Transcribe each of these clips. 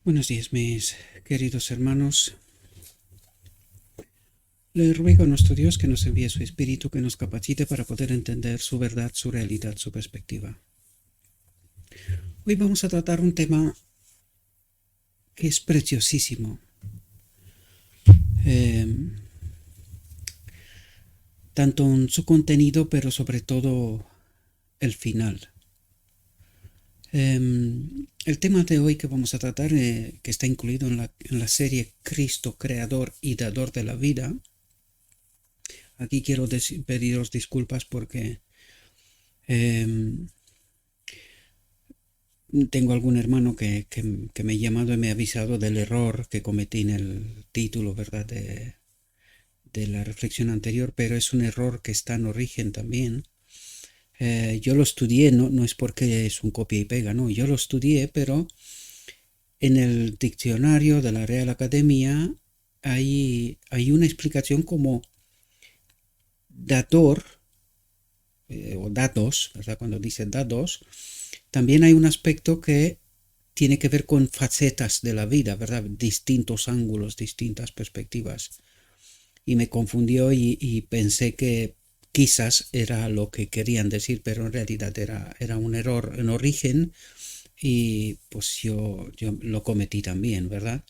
Buenos días, mis queridos hermanos. Le ruego a nuestro Dios que nos envíe su Espíritu, que nos capacite para poder entender su verdad, su realidad, su perspectiva. Hoy vamos a tratar un tema que es preciosísimo. Tanto en su contenido, pero sobre todo el final. El tema de hoy que vamos a tratar, que está incluido en la serie Cristo, Creador y Dador de la Vida. Aquí quiero pediros disculpas porque tengo algún hermano que me ha llamado y me ha avisado del error que cometí en el título, ¿verdad? De la reflexión anterior, pero es un error que está en origen también. Yo lo estudié, no es porque es un copia y pega, no, yo lo estudié, pero en el diccionario de la Real Academia hay una explicación como dator, o datos, ¿verdad? Cuando dice datos, también hay un aspecto que tiene que ver con facetas de la vida, ¿verdad? Distintos ángulos, distintas perspectivas. Y me confundió y pensé que quizás era lo que querían decir, pero en realidad era un error en origen y pues yo lo cometí también, ¿verdad?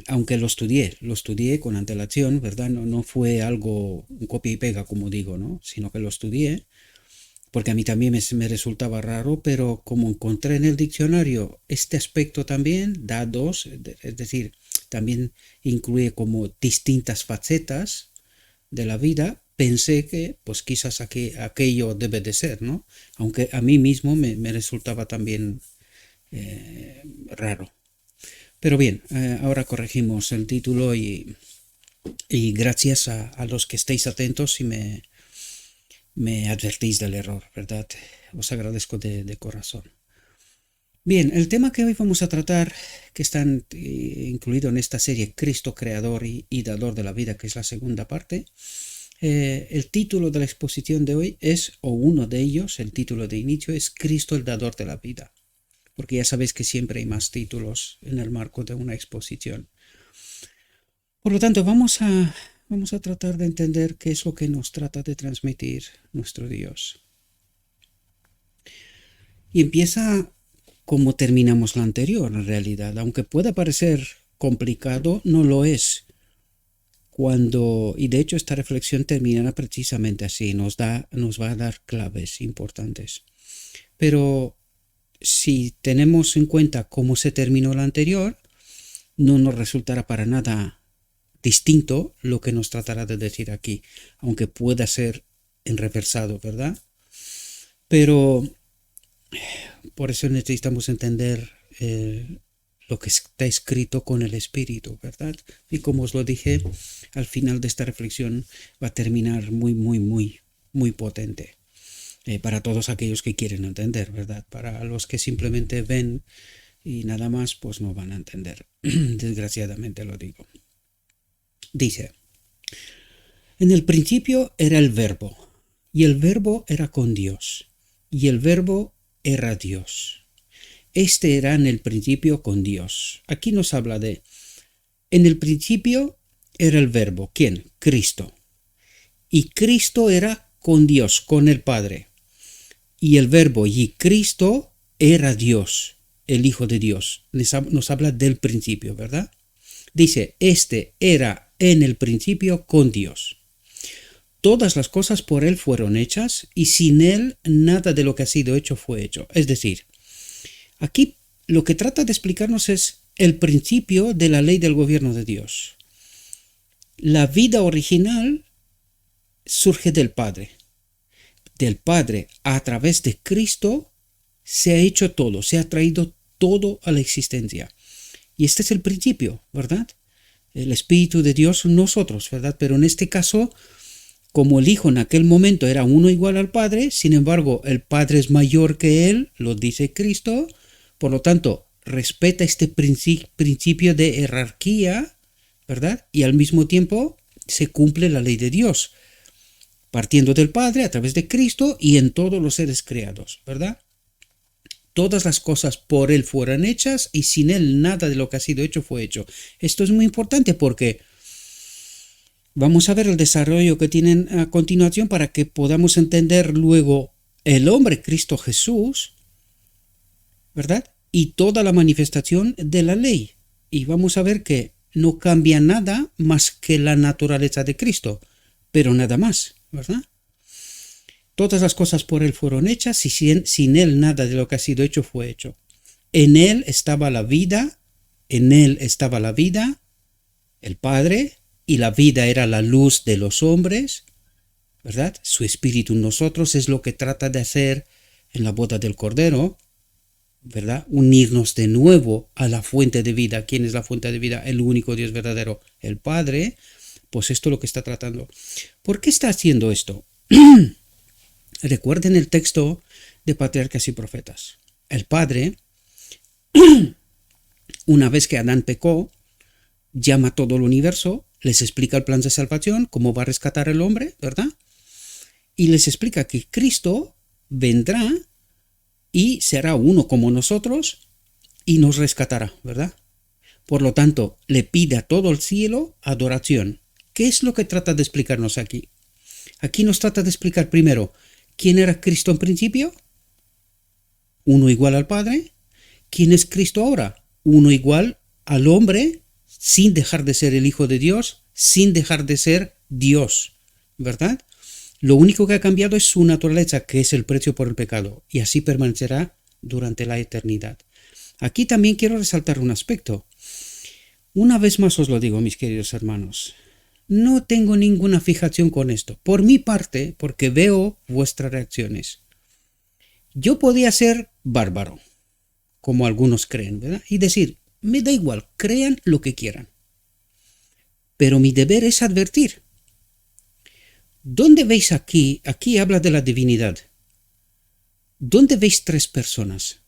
Aunque lo estudié con antelación, ¿verdad? No fue algo un copia y pega, como digo, ¿no? Sino que lo estudié porque a mí también me resultaba raro, pero como encontré en el diccionario este aspecto también, da dos, es decir, también incluye como distintas facetas de la vida, pensé que pues quizás aquello debe de ser, ¿no? Aunque a mí mismo me resultaba también raro. Pero bien, ahora corregimos el título y gracias a los que estéis atentos y me advertís del error, ¿verdad? Os agradezco de corazón. Bien, el tema que hoy vamos a tratar, que está incluido en esta serie Cristo Creador y Dador de la Vida, que es la segunda parte, el título de la exposición de hoy es, o uno de ellos, el título de inicio es Cristo el Dador de la Vida, porque ya sabéis que siempre hay más títulos en el marco de una exposición. Por lo tanto, vamos a tratar de entender qué es lo que nos trata de transmitir nuestro Dios. Y empieza como terminamos la anterior, en realidad. Aunque pueda parecer complicado, no lo es. Y de hecho esta reflexión terminará precisamente así, nos va a dar claves importantes. Pero si tenemos en cuenta cómo se terminó la anterior, no nos resultará para nada distinto lo que nos tratará de decir aquí, aunque pueda ser enreversado, ¿verdad? Pero por eso necesitamos entender lo que está escrito con el Espíritu, ¿verdad? Y como os lo dije, al final de esta reflexión va a terminar muy potente para todos aquellos que quieren entender, ¿verdad? Para los que simplemente ven y nada más, pues no van a entender. Desgraciadamente lo digo. Dice, en el principio era el Verbo, y el Verbo era con Dios, y el Verbo era Dios. Este era en el principio con Dios. Aquí nos habla de, en el principio era el Verbo. ¿Quién? Cristo. Y Cristo era con Dios, con el Padre. Y el Verbo y Cristo era Dios, el Hijo de Dios. Nos habla del principio, ¿verdad? Dice, este era en el principio con Dios. Todas las cosas por Él fueron hechas y sin Él nada de lo que ha sido hecho fue hecho. Es decir, aquí lo que trata de explicarnos es el principio de la ley del gobierno de Dios. La vida original surge del Padre. Del Padre, a través de Cristo, se ha hecho todo, se ha traído todo a la existencia. Y este es el principio, ¿verdad? El Espíritu de Dios, nosotros, ¿verdad? Pero en este caso, como el Hijo en aquel momento era uno igual al Padre, sin embargo, el Padre es mayor que Él, lo dice Cristo, por lo tanto, respeta este principio de jerarquía, ¿verdad? Y al mismo tiempo se cumple la ley de Dios, partiendo del Padre a través de Cristo y en todos los seres creados, ¿verdad? todas las cosas por Él fueron hechas y sin Él nada de lo que ha sido hecho fue hecho. Esto es muy importante porque vamos a ver el desarrollo que tienen a continuación para que podamos entender luego el hombre Cristo Jesús, ¿verdad? Y toda la manifestación de la ley. Y vamos a ver que no cambia nada más que la naturaleza de Cristo, pero nada más, ¿verdad? Todas las cosas por Él fueron hechas y sin Él nada de lo que ha sido hecho fue hecho. En Él estaba la vida, en Él estaba la vida, el Padre, y la vida era la luz de los hombres, ¿verdad? Su espíritu en nosotros es lo que trata de hacer en la boda del Cordero, ¿verdad? Unirnos de nuevo a la fuente de vida. ¿Quién es la fuente de vida? El único Dios verdadero, el Padre. Pues esto es lo que está tratando. ¿Por qué está haciendo esto? Recuerden el texto de Patriarcas y Profetas. El Padre, una vez que Adán pecó, llama a todo el universo, les explica el plan de salvación, cómo va a rescatar al hombre, ¿verdad? Y les explica que Cristo vendrá y será uno como nosotros y nos rescatará, ¿verdad? Por lo tanto, le pide a todo el cielo adoración. ¿Qué es lo que trata de explicarnos aquí? Aquí nos trata de explicar primero quién era Cristo en principio, uno igual al Padre. ¿Quién es Cristo ahora? Uno igual al hombre, sin dejar de ser el Hijo de Dios, sin dejar de ser Dios, ¿verdad? Lo único que ha cambiado es su naturaleza, que es el precio por el pecado, y así permanecerá durante la eternidad. Aquí también quiero resaltar un aspecto. Una vez más os lo digo, mis queridos hermanos, no tengo ninguna fijación con esto. Por mi parte, porque veo vuestras reacciones. Yo podía ser bárbaro, como algunos creen, ¿verdad? Y decir, me da igual, crean lo que quieran. Pero mi deber es advertir. ¿Dónde veis aquí? Aquí habla de la divinidad. ¿Dónde veis tres personas?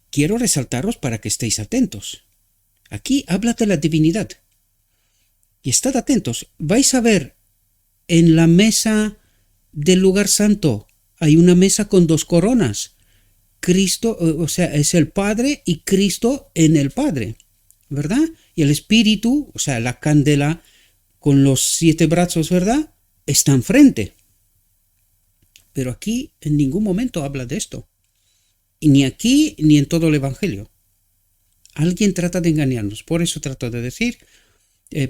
Quiero resaltaros para que estéis atentos. Aquí habla de la divinidad. Y estad atentos. Vais a ver en la mesa del lugar santo, hay una mesa con dos coronas. Cristo, o sea, es el Padre y Cristo en el Padre, ¿verdad? Y el Espíritu, o sea, la candela con los 7 brazos, ¿verdad? Está enfrente. Pero aquí en ningún momento habla de esto. Y ni aquí ni en todo el Evangelio. Alguien trata de engañarnos. Por eso trato de decir,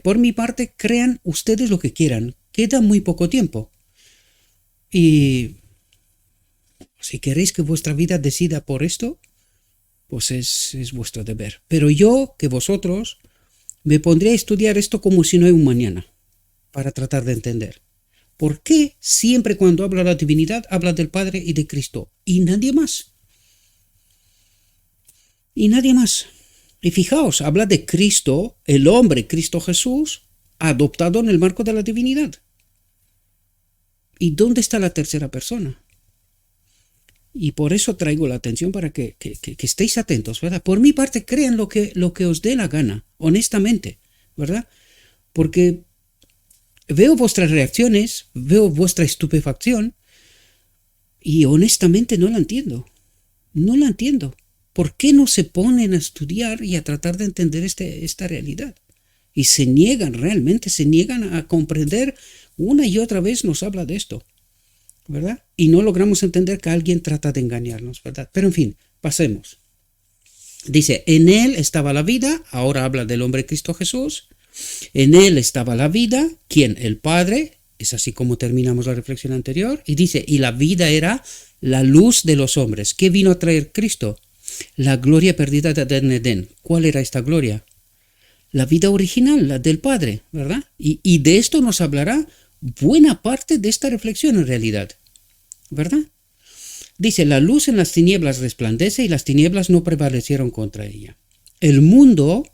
por mi parte, crean ustedes lo que quieran. Queda muy poco tiempo. Y si queréis que vuestra vida decida por esto, pues es vuestro deber. Pero yo, que vosotros, me pondré a estudiar esto como si no hay un mañana, para tratar de entender. ¿Por qué siempre cuando habla de la divinidad, habla del Padre y de Cristo? Y nadie más. Y nadie más. Y fijaos, habla de Cristo, el hombre, Cristo Jesús, adoptado en el marco de la divinidad. ¿Y dónde está la tercera persona? Y por eso traigo la atención para que estéis atentos, ¿verdad? Por mi parte, crean lo que os dé la gana, honestamente, ¿verdad? Porque veo vuestras reacciones, veo vuestra estupefacción y honestamente no la entiendo. No la entiendo. ¿Por qué no se ponen a estudiar y a tratar de entender esta realidad? Y se niegan, realmente se niegan a comprender. Una y otra vez nos habla de esto, ¿verdad? Y no logramos entender que alguien trata de engañarnos, ¿verdad? Pero en fin, pasemos. Dice, en él estaba la vida, ahora habla del hombre Cristo Jesús. En él estaba la vida, ¿quién? El Padre, es así como terminamos la reflexión anterior. Y dice, y la vida era la luz de los hombres. ¿Qué vino a traer Cristo? La gloria perdida de Edén. ¿Cuál era esta gloria? La vida original, la del Padre, ¿verdad? Y de esto nos hablará buena parte de esta reflexión en realidad, ¿verdad? Dice, la luz en las tinieblas resplandece y las tinieblas no prevalecieron contra ella. El mundo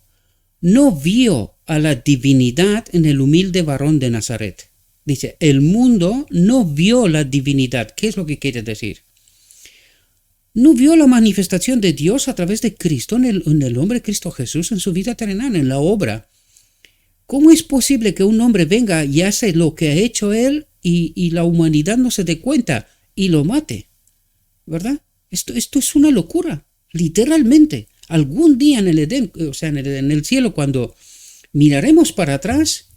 no vio a la divinidad en el humilde varón de Nazaret. Dice, el mundo no vio la divinidad. ¿Qué es lo que quiere decir? No vio la manifestación de Dios a través de Cristo en el hombre Cristo Jesús en su vida terrenal, en la obra. ¿Cómo es posible que un hombre venga y hace lo que ha hecho él y la humanidad no se dé cuenta y lo mate? ¿verdad? Esto es una locura, literalmente. Algún día en el Edén, o sea, en el cielo, cuando miraremos para atrás,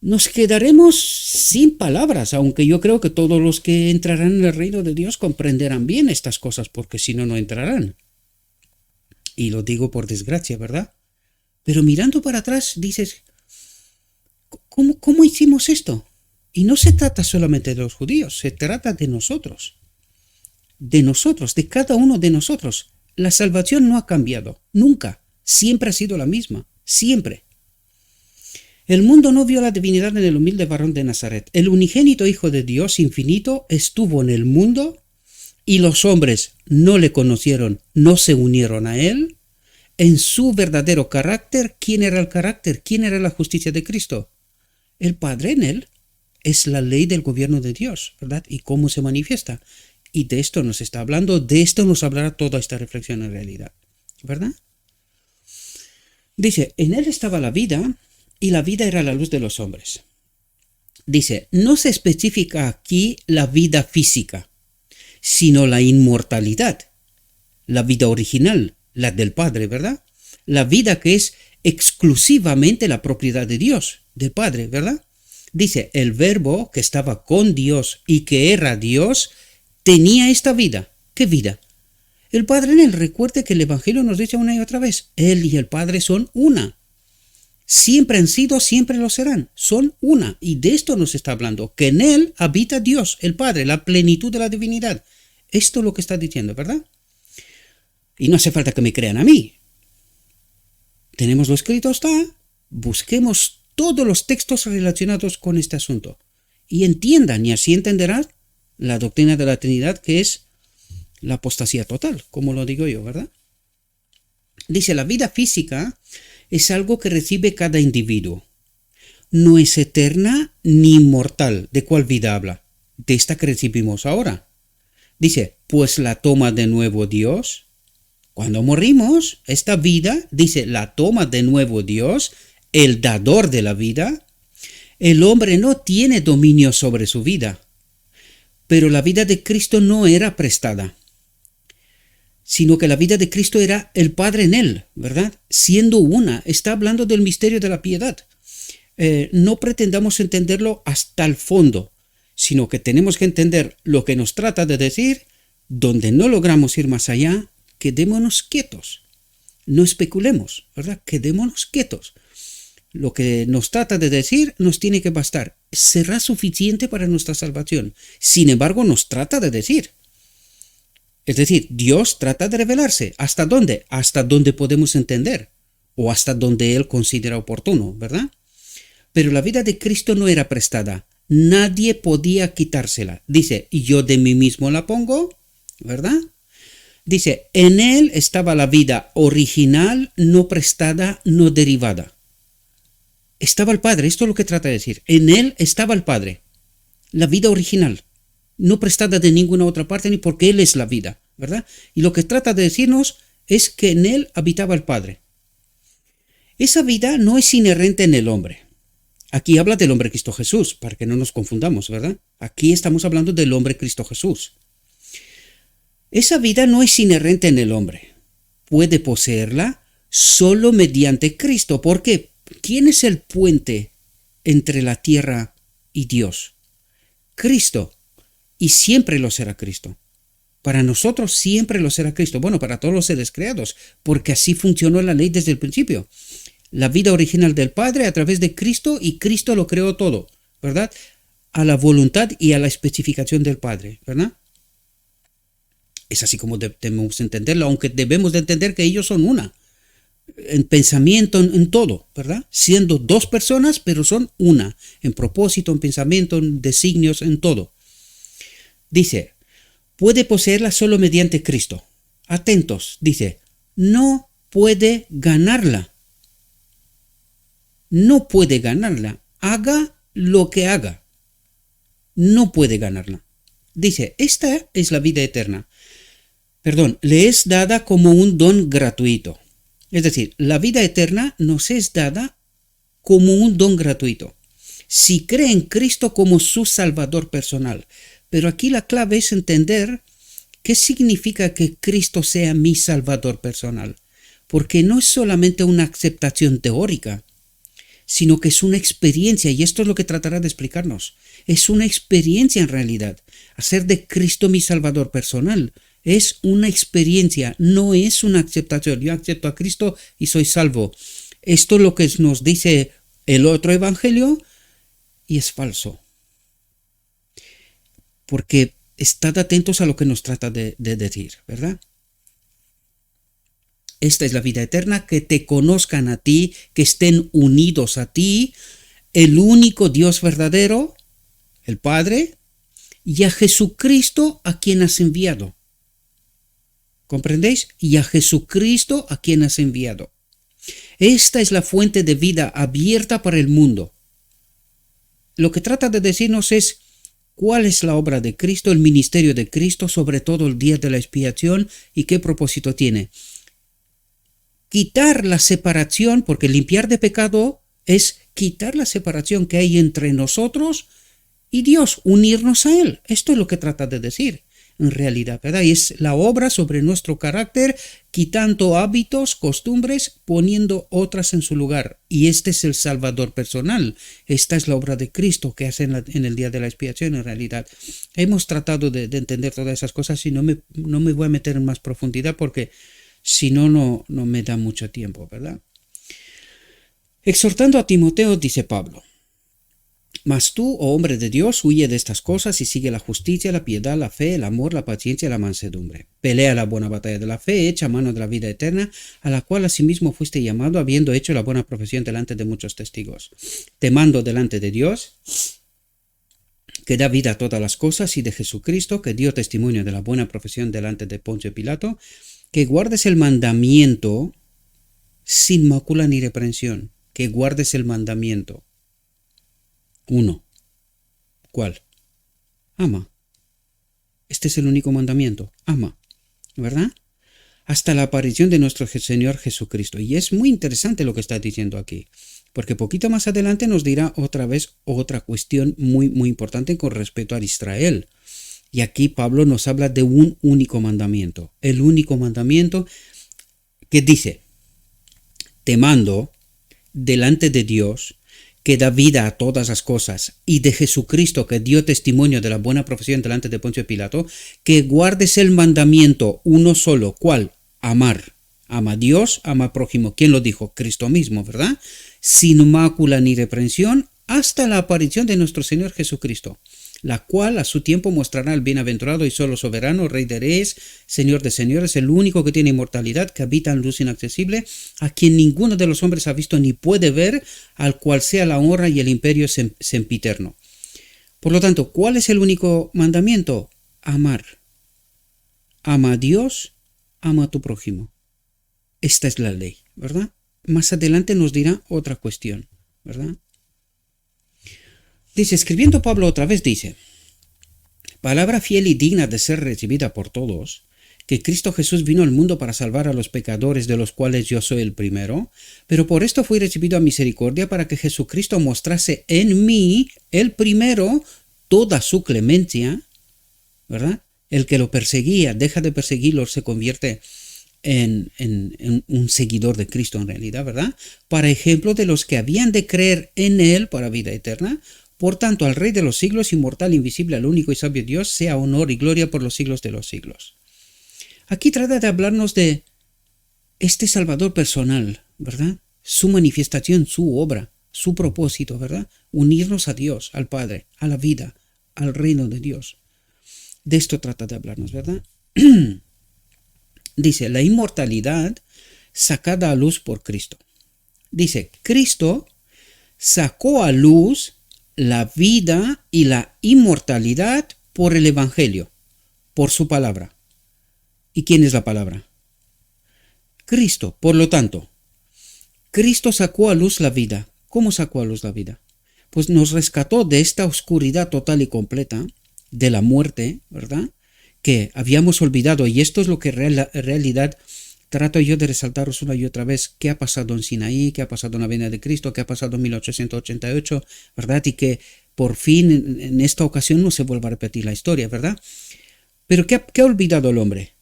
nos quedaremos sin palabras, aunque yo creo que todos los que entrarán en el reino de Dios comprenderán bien estas cosas, porque si no, no entrarán. Y lo digo por desgracia, ¿verdad? Pero mirando para atrás dices, ¿cómo hicimos esto? Y no se trata solamente de los judíos, se trata de nosotros, de cada uno de nosotros. La salvación no ha cambiado, nunca, siempre ha sido la misma, siempre. El mundo no vio la divinidad en el humilde varón de Nazaret. El unigénito Hijo de Dios infinito estuvo en el mundo y los hombres no le conocieron, no se unieron a él. En su verdadero carácter, ¿quién era el carácter? ¿Quién era la justicia de Cristo? El Padre en él es la ley del gobierno de Dios, ¿verdad? ¿Y cómo se manifiesta? Y de esto nos está hablando, de esto nos hablará toda esta reflexión en realidad, ¿verdad? Dice, en él estaba la vida y la vida era la luz de los hombres. Dice, no se especifica aquí la vida física, sino la inmortalidad, la vida original, la del Padre, ¿verdad? La vida que es exclusivamente la propiedad de Dios, del Padre, ¿verdad? Dice, el verbo que estaba con Dios y que era Dios, tenía esta vida. ¿Qué vida? El Padre en él. Recuerde que el Evangelio nos dice una y otra vez, él y el Padre son una. Siempre han sido, siempre lo serán. Son una. Y de esto nos está hablando, que en él habita Dios, el Padre, la plenitud de la divinidad. Esto es lo que está diciendo, ¿verdad? Y no hace falta que me crean a mí. Tenemos lo escrito, está. Busquemos todos los textos relacionados con este asunto. Y entiendan, y así entenderán la doctrina de la Trinidad, que es la apostasía total, como lo digo yo, ¿verdad? Dice, la vida física es algo que recibe cada individuo. No es eterna ni inmortal. ¿De cuál vida habla? De esta que recibimos ahora. Dice, pues la toma de nuevo Dios. Cuando morimos, esta vida, dice, la toma de nuevo Dios, el dador de la vida. El hombre no tiene dominio sobre su vida. Pero la vida de Cristo no era prestada, sino que la vida de Cristo era el Padre en él, ¿verdad? Siendo una. Está hablando del misterio de la piedad. No pretendamos entenderlo hasta el fondo, sino que tenemos que entender lo que nos trata de decir. Donde no logramos ir más allá, quedémonos quietos. No especulemos, ¿verdad? Quedémonos quietos. Lo que nos trata de decir nos tiene que bastar. Será suficiente para nuestra salvación. Sin embargo, nos trata de decir. Es decir, Dios trata de revelarse. ¿Hasta dónde? Hasta donde podemos entender. O hasta donde Él considera oportuno, ¿verdad? Pero la vida de Cristo no era prestada. Nadie podía quitársela. Dice, y yo de mí mismo la pongo, ¿verdad? Dice, en Él estaba la vida original, no prestada, no derivada. Estaba el Padre, esto es lo que trata de decir. En Él estaba el Padre, la vida original, no prestada de ninguna otra parte, ni porque Él es la vida, ¿verdad? Y lo que trata de decirnos es que en Él habitaba el Padre. Esa vida no es inherente en el hombre. Aquí habla del hombre Cristo Jesús, para que no nos confundamos, ¿verdad? Aquí estamos hablando del hombre Cristo Jesús. Esa vida no es inherente en el hombre. Puede poseerla solo mediante Cristo. ¿Por qué? ¿Quién es el puente entre la tierra y Dios? Cristo. Y siempre lo será Cristo. Para nosotros siempre lo será Cristo. Bueno, para todos los seres creados, porque así funcionó la ley desde el principio. La vida original del Padre a través de Cristo, y Cristo lo creó todo, ¿verdad? A la voluntad y a la especificación del Padre, ¿verdad? Es así como debemos entenderlo, aunque debemos de entender que ellos son una. En pensamiento, en todo, ¿verdad? Siendo dos personas, pero son una. En propósito, en pensamiento, en designios, en todo. Dice, puede poseerla solo mediante Cristo. Atentos, dice, no puede ganarla. No puede ganarla. Haga lo que haga. No puede ganarla. Dice, esta es la vida eterna. Le es dada como un don gratuito. Es decir, la vida eterna nos es dada como un don gratuito. Si cree en Cristo como su Salvador personal. Pero aquí la clave es entender ¿Qué significa que Cristo sea mi Salvador personal? Porque no es solamente una aceptación teórica, sino que es una experiencia, y esto es lo que tratará de explicarnos. Es una experiencia en realidad. Hacer de Cristo mi Salvador personal es una experiencia, no es una aceptación. Yo acepto a Cristo y soy salvo. Esto es lo que nos dice el otro evangelio y es falso. Porque estad atentos a lo que nos trata de decir, ¿verdad? Esta es la vida eterna, que te conozcan a ti, que estén unidos a ti, el único Dios verdadero, el Padre, y a Jesucristo a quien has enviado. ¿Comprendéis? Y a Jesucristo a quien has enviado. Esta es la fuente de vida abierta para el mundo. Lo que trata de decirnos es cuál es la obra de Cristo, el ministerio de Cristo, sobre todo el día de la expiación, y qué propósito tiene. Quitar la separación, porque limpiar de pecado es quitar la separación que hay entre nosotros y Dios, unirnos a Él. Esto es lo que trata de decir, en realidad, ¿verdad? Y es la obra sobre nuestro carácter, quitando hábitos, costumbres, poniendo otras en su lugar. Y este es el Salvador personal. Esta es la obra de Cristo que hace en el día de la expiación, en realidad. Hemos tratado de entender todas esas cosas y no me voy a meter en más profundidad porque si no, no me da mucho tiempo, ¿verdad? Exhortando a Timoteo, dice Pablo: mas tú, oh hombre de Dios, huye de estas cosas y sigue la justicia, la piedad, la fe, el amor, la paciencia y la mansedumbre. Pelea la buena batalla de la fe, echa mano de la vida eterna, a la cual asimismo fuiste llamado, habiendo hecho la buena profesión delante de muchos testigos. Te mando delante de Dios, que da vida a todas las cosas, y de Jesucristo, que dio testimonio de la buena profesión delante de Poncio Pilato, que guardes el mandamiento sin mácula ni reprensión, que guardes el mandamiento. 1. ¿Cuál? Ama. Este es el único mandamiento. Ama. ¿Verdad? Hasta la aparición de nuestro Señor Jesucristo. Y es muy interesante lo que está diciendo aquí, porque poquito más adelante nos dirá otra vez otra cuestión muy, muy importante con respecto a Israel. Y aquí Pablo nos habla de un único mandamiento. El único mandamiento que dice: te mando delante de Dios, que da vida a todas las cosas, y de Jesucristo, que dio testimonio de la buena profesión delante de Poncio Pilato, que guardes el mandamiento uno solo. ¿Cuál? Amar. Ama a Dios, ama al prójimo. ¿Quién lo dijo? Cristo mismo, ¿verdad? Sin mácula ni reprensión, hasta la aparición de nuestro Señor Jesucristo, la cual a su tiempo mostrará el bienaventurado y solo soberano, Rey de reyes, Señor de señores, el único que tiene inmortalidad, que habita en luz inaccesible, a quien ninguno de los hombres ha visto ni puede ver, al cual sea la honra y el imperio sempiterno. Por lo tanto, ¿cuál es el único mandamiento? Amar. Ama a Dios, ama a tu prójimo. Esta es la ley, ¿verdad? Más adelante nos dirá otra cuestión, ¿verdad? Dice, escribiendo Pablo otra vez, dice: palabra fiel y digna de ser recibida por todos, que Cristo Jesús vino al mundo para salvar a los pecadores, de los cuales yo soy el primero, pero por esto fui recibido a misericordia, para que Jesucristo mostrase en mí, el primero, toda su clemencia, ¿verdad? El que lo perseguía deja de perseguirlo, se convierte en un seguidor de Cristo en realidad, ¿verdad? Para ejemplo de los que habían de creer en Él para vida eterna. Por tanto, al Rey de los siglos, inmortal, invisible, al único y sabio Dios, sea honor y gloria por los siglos de los siglos. Aquí trata de hablarnos de este Salvador personal, ¿verdad? Su manifestación, su obra, su propósito, ¿verdad? Unirnos a Dios, al Padre, a la vida, al reino de Dios. De esto trata de hablarnos, ¿verdad? Dice, la inmortalidad sacada a luz por Cristo. Dice, Cristo sacó a luz la vida y la inmortalidad por el Evangelio, por su palabra. ¿Y quién es la palabra? Cristo. Por lo tanto, Cristo sacó a luz la vida. ¿Cómo sacó a luz la vida? Pues nos rescató de esta oscuridad total y completa, de la muerte, ¿verdad? Que habíamos olvidado, y esto es lo que en realidad trato yo de resaltaros una y otra vez: qué ha pasado en Sinaí, qué ha pasado en la venida de Cristo, qué ha pasado en 1888, ¿verdad? Y que por fin en esta ocasión no se vuelva a repetir la historia, ¿verdad? Pero ¿qué ha olvidado el hombre?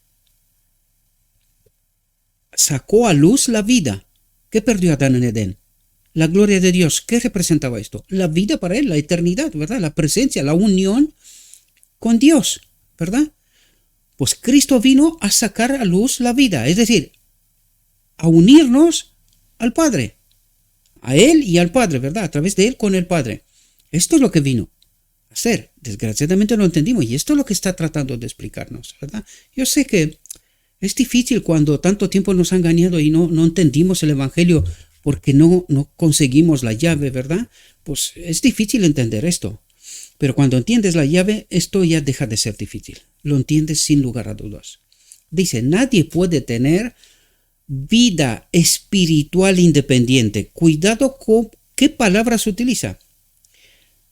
Sacó a luz la vida. ¿Qué perdió Adán en Edén? La gloria de Dios. ¿Qué representaba esto? La vida para él, la eternidad, ¿verdad? La presencia, la unión con Dios, ¿verdad? Pues Cristo vino a sacar a luz la vida, es decir, a unirnos al Padre, a Él y al Padre, ¿verdad? A través de Él con el Padre. Esto es lo que vino a hacer. Desgraciadamente no lo entendimos y esto es lo que está tratando de explicarnos, ¿verdad? Yo sé que es difícil cuando tanto tiempo nos ha engañado y no entendimos el Evangelio porque no conseguimos la llave, ¿verdad? Pues es difícil entender esto. Pero cuando entiendes la llave, esto ya deja de ser difícil. Lo entiendes sin lugar a dudas. Dice, nadie puede tener vida espiritual independiente. Cuidado con qué palabras utiliza.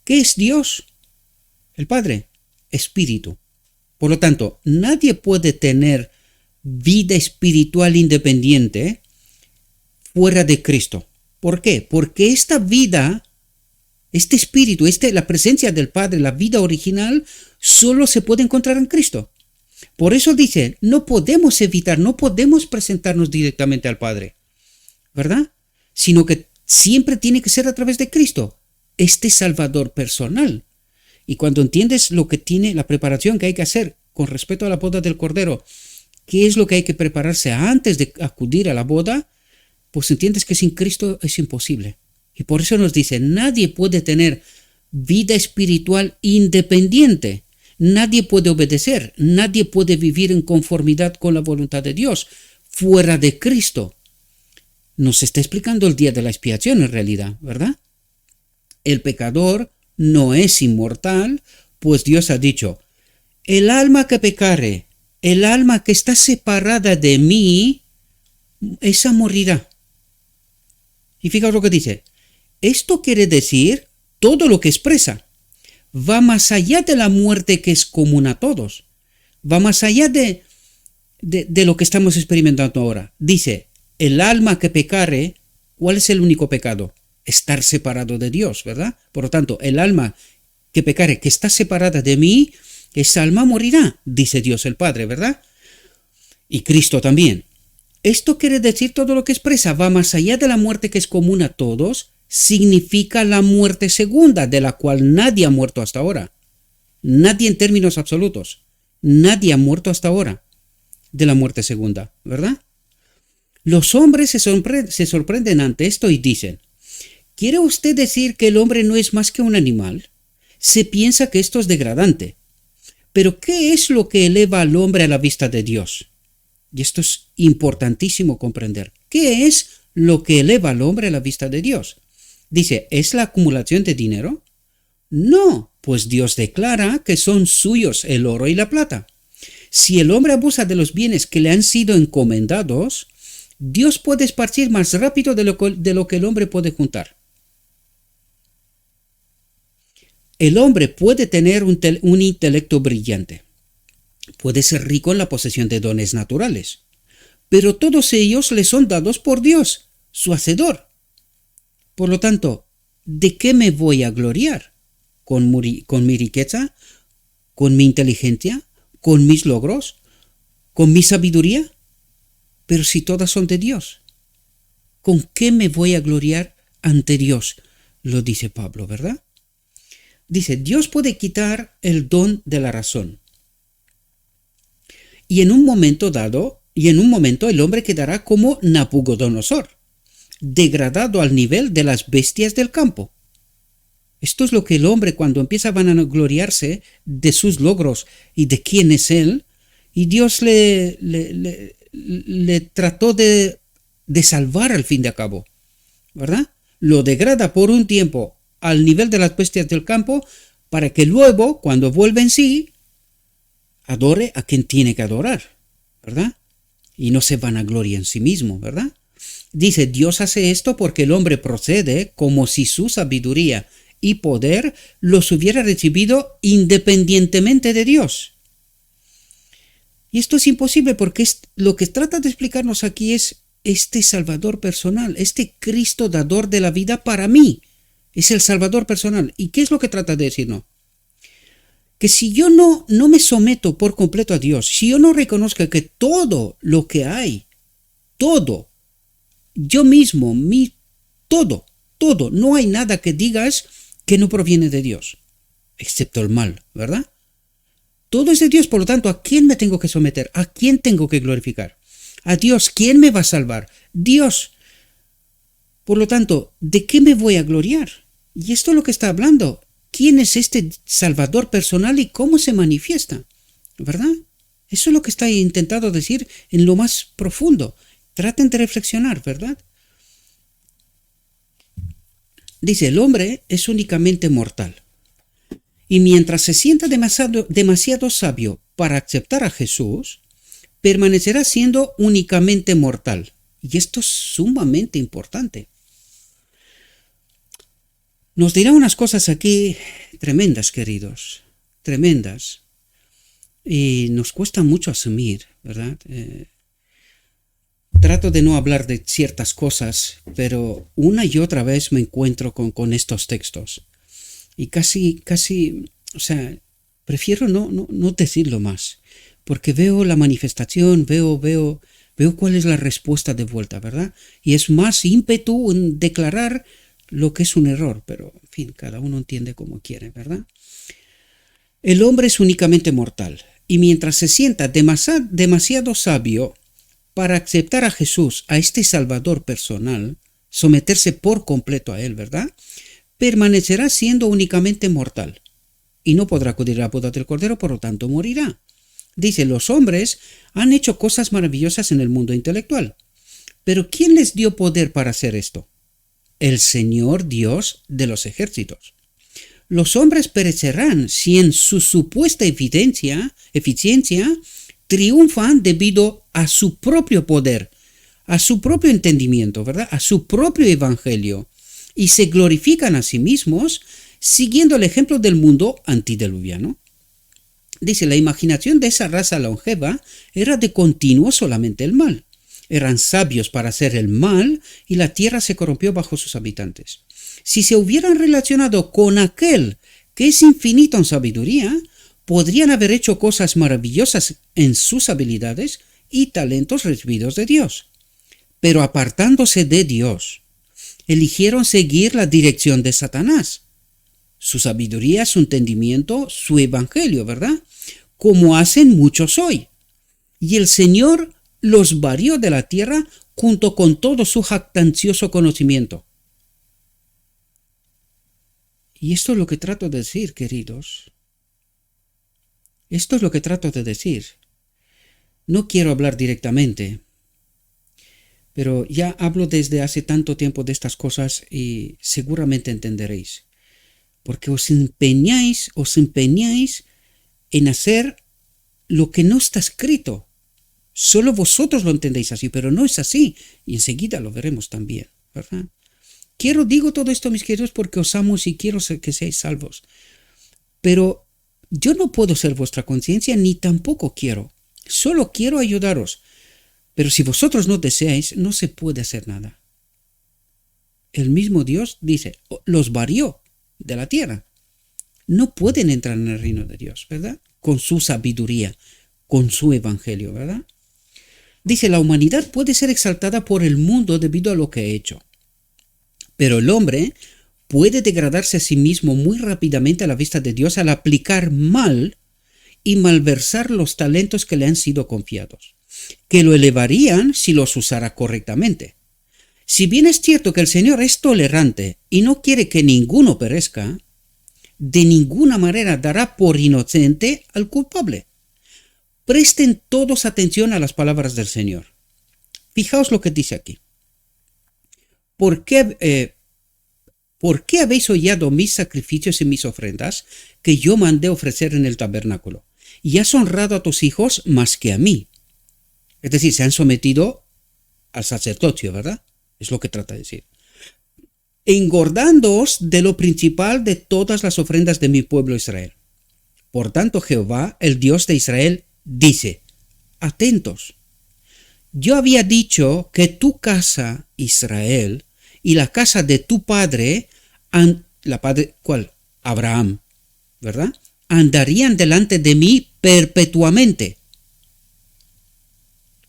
¿Qué es Dios? El Padre, espíritu. Por lo tanto, nadie puede tener vida espiritual independiente fuera de Cristo. ¿Por qué? Porque esta vida, este espíritu, la presencia del Padre, la vida original, solo se puede encontrar en Cristo. Por eso dice, no podemos evitar, no podemos presentarnos directamente al Padre, ¿verdad? Sino que siempre tiene que ser a través de Cristo, este Salvador personal. Y cuando entiendes lo que tiene, la preparación que hay que hacer con respecto a la boda del Cordero, qué es lo que hay que prepararse antes de acudir a la boda, pues entiendes que sin Cristo es imposible. Y por eso nos dice, nadie puede tener vida espiritual independiente. Nadie puede obedecer, nadie puede vivir en conformidad con la voluntad de Dios fuera de Cristo. Nos está explicando el día de la expiación en realidad, ¿verdad? El pecador no es inmortal, pues Dios ha dicho, el alma que pecare, el alma que está separada de mí, esa morirá. Y fijaos lo que dice. Esto quiere decir todo lo que expresa. Va más allá de la muerte que es común a todos. Va más allá de lo que estamos experimentando ahora. Dice, el alma que pecare, ¿cuál es el único pecado? Estar separado de Dios, ¿verdad? Por lo tanto, el alma que pecare, que está separada de mí, esa alma morirá, dice Dios el Padre, ¿verdad? Y Cristo también. Esto quiere decir todo lo que expresa, va más allá de la muerte que es común a todos, significa la muerte segunda, de la cual nadie ha muerto hasta ahora. Nadie en términos absolutos. Nadie ha muerto hasta ahora de la muerte segunda, ¿verdad? Los hombres se sorprenden ante esto y dicen, ¿quiere usted decir que el hombre no es más que un animal? Se piensa que esto es degradante. Pero ¿qué es lo que eleva al hombre a la vista de Dios? Y esto es importantísimo comprender. ¿Qué es lo que eleva al hombre a la vista de Dios? Dice, ¿es la acumulación de dinero? No, pues Dios declara que son suyos el oro y la plata. Si el hombre abusa de los bienes que le han sido encomendados, Dios puede esparcir más rápido de lo que el hombre puede juntar. El hombre puede tener un intelecto brillante. Puede ser rico en la posesión de dones naturales. Pero todos ellos le son dados por Dios, su hacedor. Por lo tanto, ¿de qué me voy a gloriar? ¿Con mi riqueza? ¿Con mi inteligencia? ¿Con mis logros? ¿Con mi sabiduría? Pero si todas son de Dios, ¿con qué me voy a gloriar ante Dios? Lo dice Pablo, ¿verdad? Dice, Dios puede quitar el don de la razón. Y en un momento el hombre quedará como Nabucodonosor, degradado al nivel de las bestias del campo. Esto es lo que el hombre, cuando empieza a vanagloriarse de sus logros y de quién es él, y Dios le trató de salvar al fin de cabo, ¿verdad? Lo degrada por un tiempo al nivel de las bestias del campo para que luego, cuando vuelva en sí, adore a quien tiene que adorar, ¿verdad? Y no se vanagloria en sí mismo, ¿verdad? Dice, Dios hace esto porque el hombre procede como si su sabiduría y poder los hubiera recibido independientemente de Dios. Y esto es imposible porque lo que trata de explicarnos aquí es este Salvador personal, este Cristo dador de la vida para mí. Es el Salvador personal. ¿Y qué es lo que trata de decirnos? que si yo no me someto por completo a Dios, si yo no reconozco que todo lo que hay, todo, yo mismo, todo, no hay nada que digas que no proviene de Dios, excepto el mal, ¿verdad? Todo es de Dios, por lo tanto, ¿a quién me tengo que someter? ¿A quién tengo que glorificar? A Dios. ¿Quién me va a salvar? Dios. Por lo tanto, ¿de qué me voy a gloriar? Y esto es lo que está hablando. ¿Quién es este Salvador personal y cómo se manifiesta? ¿Verdad? Eso es lo que está intentando decir en lo más profundo. Traten de reflexionar, ¿verdad? Dice, el hombre es únicamente mortal. Y mientras se sienta demasiado sabio para aceptar a Jesús, permanecerá siendo únicamente mortal. Y esto es sumamente importante. Nos dirá unas cosas aquí tremendas, queridos, tremendas. Y nos cuesta mucho asumir, ¿verdad? Trato de no hablar de ciertas cosas, pero una y otra vez me encuentro con estos textos. Y casi, o sea, prefiero no decirlo más, porque veo la manifestación, veo cuál es la respuesta de vuelta, ¿verdad? Y es más ímpetu en declarar lo que es un error, pero en fin, cada uno entiende como quiere, ¿verdad? El hombre es únicamente mortal, y mientras se sienta demasiado sabio para aceptar a Jesús, a este Salvador personal, someterse por completo a Él, ¿verdad? Permanecerá siendo únicamente mortal, y no podrá acudir a la boda del Cordero, por lo tanto morirá. Dice, los hombres han hecho cosas maravillosas en el mundo intelectual, pero ¿quién les dio poder para hacer esto? El Señor Dios de los ejércitos. Los hombres perecerán si en su supuesta eficiencia triunfan debido a su propio poder, a su propio entendimiento, ¿verdad? A su propio evangelio, y se glorifican a sí mismos siguiendo el ejemplo del mundo antediluviano. Dice, la imaginación de esa raza longeva era de continuo solamente el mal. Eran sabios para hacer el mal y la tierra se corrompió bajo sus habitantes. Si se hubieran relacionado con aquel que es infinito en sabiduría, podrían haber hecho cosas maravillosas en sus habilidades y talentos recibidos de Dios. Pero apartándose de Dios, eligieron seguir la dirección de Satanás. Su sabiduría, su entendimiento, su evangelio, ¿verdad? Como hacen muchos hoy. Y el Señor los varió de la tierra junto con todo su jactancioso conocimiento. Y esto es lo que trato de decir, queridos. Esto es lo que trato de decir. No quiero hablar directamente, pero ya hablo desde hace tanto tiempo de estas cosas y seguramente entenderéis. Porque os empeñáis en hacer lo que no está escrito. Solo vosotros lo entendéis así, pero no es así. Y enseguida lo veremos también, ¿verdad? Digo todo esto, mis queridos, porque os amo y quiero que seáis salvos. Pero yo no puedo ser vuestra conciencia, ni tampoco quiero. Solo quiero ayudaros. Pero si vosotros no deseáis, no se puede hacer nada. El mismo Dios dice, los varió de la tierra. No pueden entrar en el reino de Dios, ¿verdad? Con su sabiduría, con su evangelio, ¿verdad? Dice, la humanidad puede ser exaltada por el mundo debido a lo que ha hecho. Pero el hombre puede degradarse a sí mismo muy rápidamente a la vista de Dios al aplicar mal y malversar los talentos que le han sido confiados, que lo elevarían si los usara correctamente. Si bien es cierto que el Señor es tolerante y no quiere que ninguno perezca, de ninguna manera dará por inocente al culpable. Presten todos atención a las palabras del Señor. Fijaos lo que dice aquí. ¿Por qué habéis hollado mis sacrificios y mis ofrendas que yo mandé ofrecer en el tabernáculo? Y has honrado a tus hijos más que a mí. Es decir, se han sometido al sacerdocio, ¿verdad? Es lo que trata de decir. Engordándoos de lo principal de todas las ofrendas de mi pueblo Israel. Por tanto, Jehová, el Dios de Israel, dice, atentos. Yo había dicho que tu casa, Israel, y la casa de tu padre, ¿cuál? Abraham, ¿verdad? andarían delante de mí perpetuamente.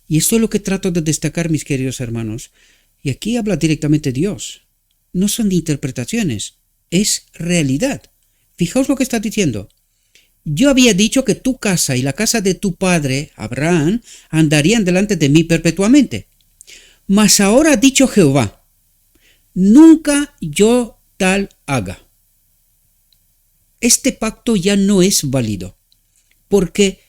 Y esto es lo que trato de destacar, mis queridos hermanos. Y aquí habla directamente Dios. No son interpretaciones, es realidad. Fijaos lo que está diciendo. Yo había dicho que tu casa y la casa de tu padre, Abraham, andarían delante de mí perpetuamente. Mas ahora ha dicho Jehová, nunca yo tal haga. Este pacto ya no es válido, porque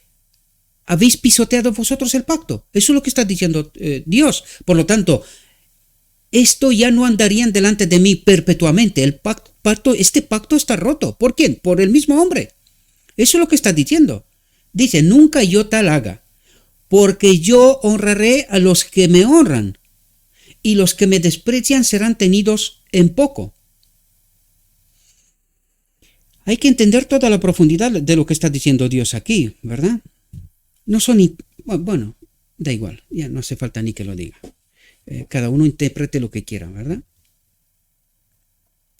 habéis pisoteado vosotros el pacto. Eso es lo que está diciendo Dios. Por lo tanto, esto ya no andarían delante de mí perpetuamente. Este pacto está roto. ¿Por quién? Por el mismo hombre. Eso es lo que está diciendo. Dice, nunca yo tal haga, porque yo honraré a los que me honran, y los que me desprecian serán tenidos en poco. Hay que entender toda la profundidad de lo que está diciendo Dios aquí, ¿verdad? No son... Bueno, da igual, ya no hace falta ni que lo diga. Cada uno interprete lo que quiera, ¿verdad?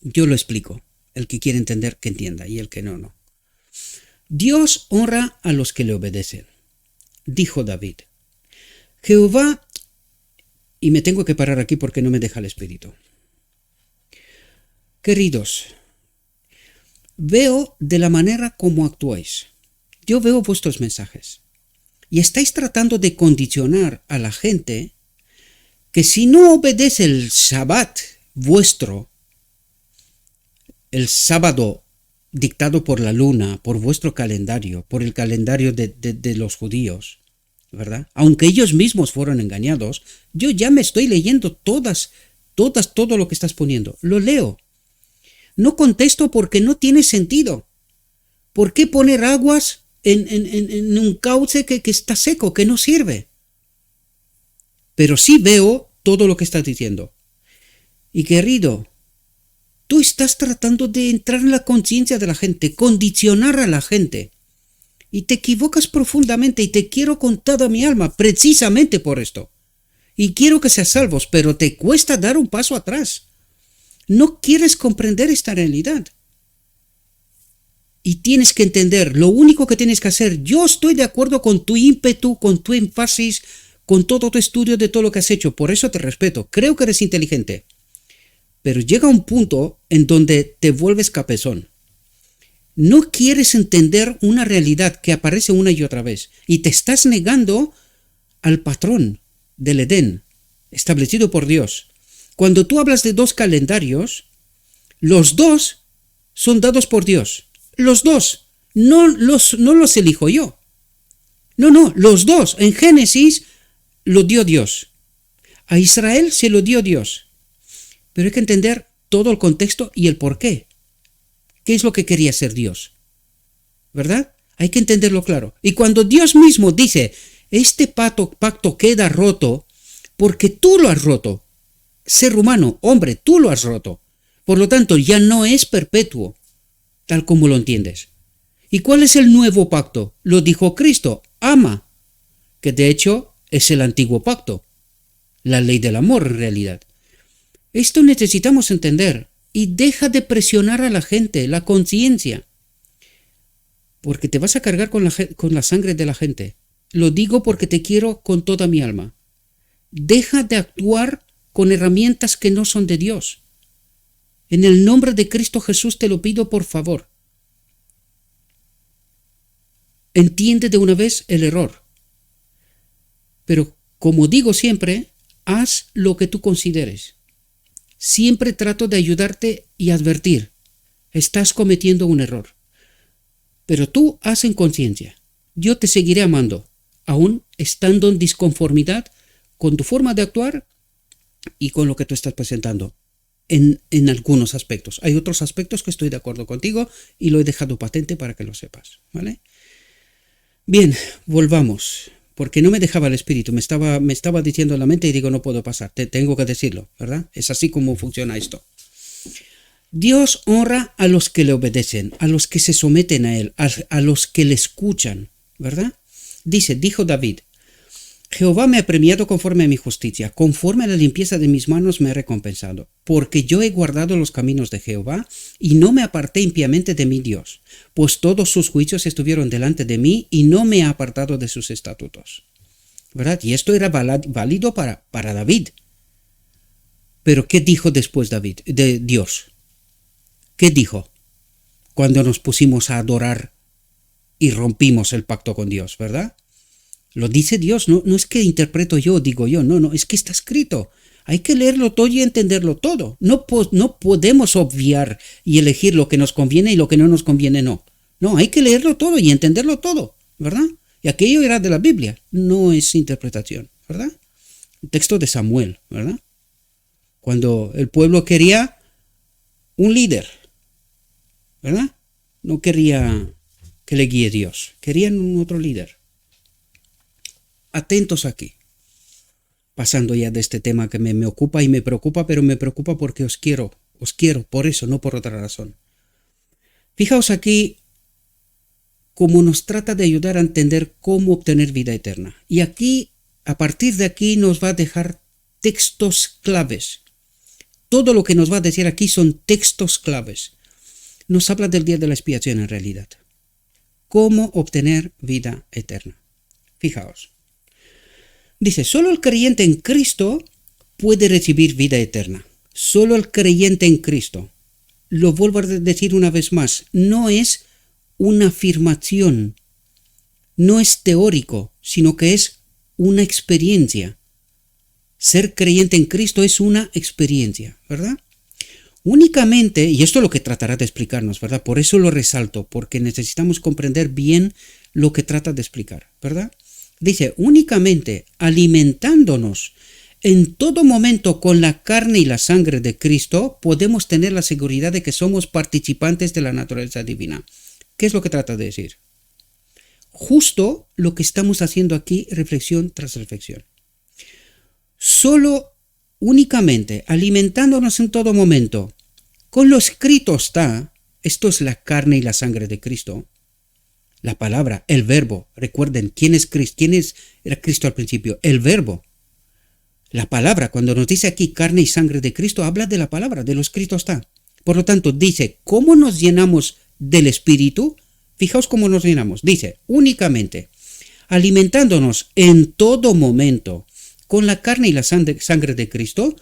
Yo lo explico. El que quiere entender, que entienda, y el que no, no. Dios honra a los que le obedecen. Dijo David. Jehová... Y me tengo que parar aquí porque no me deja el espíritu. Queridos, veo de la manera como actuáis. Yo veo vuestros mensajes. Y estáis tratando de condicionar a la gente que si no obedece el Shabbat vuestro, el sábado dictado por la luna, por vuestro calendario, por el calendario de los judíos, ¿verdad? Aunque ellos mismos fueron engañados, yo ya me estoy leyendo todo lo que estás poniendo. Lo leo. No contesto porque no tiene sentido. ¿Por qué poner aguas en un cauce que está seco, que no sirve? Pero sí veo todo lo que estás diciendo. Y querido, tú estás tratando de entrar en la conciencia de la gente, condicionar a la gente. Y te equivocas profundamente y te quiero con toda mi alma, precisamente por esto. Y quiero que seas salvos, pero te cuesta dar un paso atrás. No quieres comprender esta realidad. Y tienes que entender, lo único que tienes que hacer, yo estoy de acuerdo con tu ímpetu, con tu énfasis, con todo tu estudio de todo lo que has hecho, por eso te respeto, creo que eres inteligente. Pero llega un punto en donde te vuelves cabezón. No quieres entender una realidad que aparece una y otra vez y te estás negando al patrón del Edén establecido por Dios. Cuando tú hablas de dos calendarios, los dos son dados por Dios. Los dos. No los elijo yo. No, los dos. En Génesis lo dio Dios. A Israel se lo dio Dios. Pero hay que entender todo el contexto y el porqué. ¿Qué es lo que quería hacer Dios? ¿Verdad? Hay que entenderlo claro. Y cuando Dios mismo dice, este pacto queda roto porque tú lo has roto. Ser humano, hombre, tú lo has roto. Por lo tanto, ya no es perpetuo, tal como lo entiendes. ¿Y cuál es el nuevo pacto? Lo dijo Cristo, ama, que de hecho es el antiguo pacto. La ley del amor, en realidad. Esto necesitamos entender. Y deja de presionar a la gente, la conciencia. Porque te vas a cargar con la sangre de la gente. Lo digo porque te quiero con toda mi alma. Deja de actuar con herramientas que no son de Dios. En el nombre de Cristo Jesús te lo pido por favor. Entiende de una vez el error. Pero como digo siempre, haz lo que tú consideres. Siempre trato de ayudarte y advertir. Estás cometiendo un error. Pero tú haz en conciencia. Yo te seguiré amando, aún estando en disconformidad con tu forma de actuar y con lo que tú estás presentando. En algunos aspectos. Hay otros aspectos que estoy de acuerdo contigo y lo he dejado patente para que lo sepas. ¿Vale? Bien, volvamos. Porque no me dejaba el espíritu, me estaba diciendo en la mente y digo, no puedo pasar, tengo que decirlo, ¿verdad? Es así como funciona esto. Dios honra a los que le obedecen, a los que se someten a Él, a los que le escuchan, ¿verdad? Dijo David, Jehová me ha premiado conforme a mi justicia, conforme a la limpieza de mis manos me ha recompensado, porque yo he guardado los caminos de Jehová y no me aparté impíamente de mi Dios, pues todos sus juicios estuvieron delante de mí y no me he apartado de sus estatutos. ¿Verdad? Y esto era válido para David. Pero ¿qué dijo después David, de Dios? ¿Qué dijo cuando nos pusimos a adorar y rompimos el pacto con Dios, verdad? Lo dice Dios, no es que interpreto yo, digo yo, no, es que está escrito. Hay que leerlo todo y entenderlo todo. No podemos obviar y elegir lo que nos conviene y lo que no nos conviene, no. No, hay que leerlo todo y entenderlo todo, ¿verdad? Y aquello era de la Biblia, no es interpretación, ¿verdad? El texto de Samuel, ¿verdad? Cuando el pueblo quería un líder, ¿verdad? No quería que le guíe Dios, querían un otro líder. Atentos aquí. Pasando ya de este tema que me ocupa y me preocupa, pero me preocupa porque os quiero, por eso, no por otra razón. Fijaos aquí cómo nos trata de ayudar a entender cómo obtener vida eterna. Y aquí, a partir de aquí, nos va a dejar textos claves. Todo lo que nos va a decir aquí son textos claves. Nos habla del día de la expiación en realidad. ¿Cómo obtener vida eterna? Fijaos. Dice, solo el creyente en Cristo puede recibir vida eterna. Solo el creyente en Cristo. Lo vuelvo a decir una vez más, no es una afirmación, no es teórico, sino que es una experiencia. Ser creyente en Cristo es una experiencia, ¿verdad? Únicamente, y esto es lo que tratará de explicarnos, ¿verdad? Por eso lo resalto, porque necesitamos comprender bien lo que trata de explicar, ¿verdad? Dice, únicamente alimentándonos en todo momento con la carne y la sangre de Cristo, podemos tener la seguridad de que somos participantes de la naturaleza divina. ¿Qué es lo que trata de decir? Justo lo que estamos haciendo aquí, reflexión tras reflexión. Solo únicamente alimentándonos en todo momento con lo escrito está, esto es la carne y la sangre de Cristo, la palabra, el verbo. Recuerden, ¿quién es Cristo? Era Cristo al principio? El verbo. La palabra, cuando nos dice aquí carne y sangre de Cristo, habla de la palabra, de lo escrito está. Por lo tanto, dice, ¿cómo nos llenamos del Espíritu? Fijaos cómo nos llenamos. Dice, únicamente alimentándonos en todo momento con la carne y la sangre de Cristo,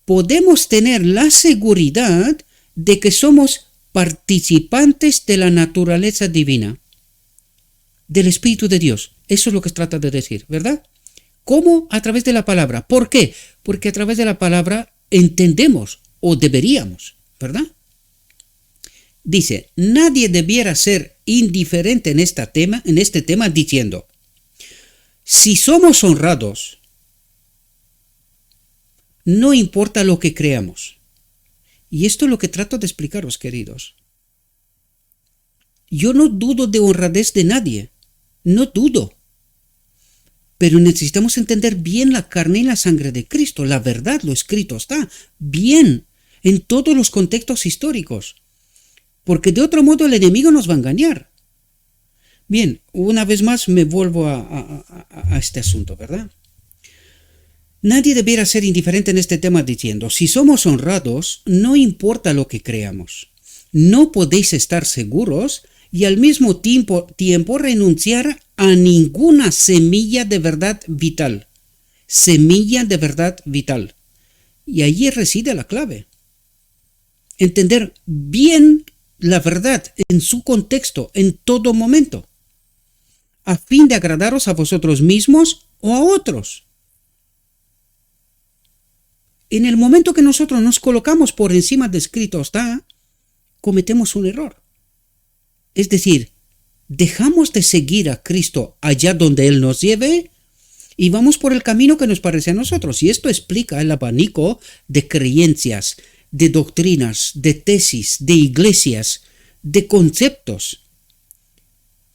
podemos tener la seguridad de que somos participantes de la naturaleza divina, del Espíritu de Dios. Eso es lo que se trata de decir, ¿verdad? ¿Cómo? A través de la palabra. ¿Por qué? Porque a través de la palabra entendemos, o deberíamos, ¿verdad? Dice, nadie debiera ser indiferente en este tema diciendo, si somos honrados, no importa lo que creamos. Y esto es lo que trato de explicaros, queridos. Yo no dudo de honradez de nadie, no dudo. Pero necesitamos entender bien la carne y la sangre de Cristo, la verdad, lo escrito está, bien, en todos los contextos históricos. Porque de otro modo el enemigo nos va a engañar. Bien, una vez más me vuelvo a este asunto, ¿verdad? Nadie debiera ser indiferente en este tema diciendo, si somos honrados, no importa lo que creamos. No podéis estar seguros y al mismo tiempo renunciar a ninguna semilla de verdad vital. Semilla de verdad vital. Y allí reside la clave. Entender bien la verdad en su contexto, en todo momento, a fin de agradaros a vosotros mismos o a otros. En el momento que nosotros nos colocamos por encima de escrito está, cometemos un error. Es decir, dejamos de seguir a Cristo allá donde Él nos lleve y vamos por el camino que nos parece a nosotros. Y esto explica el abanico de creencias, de doctrinas, de tesis, de iglesias, de conceptos.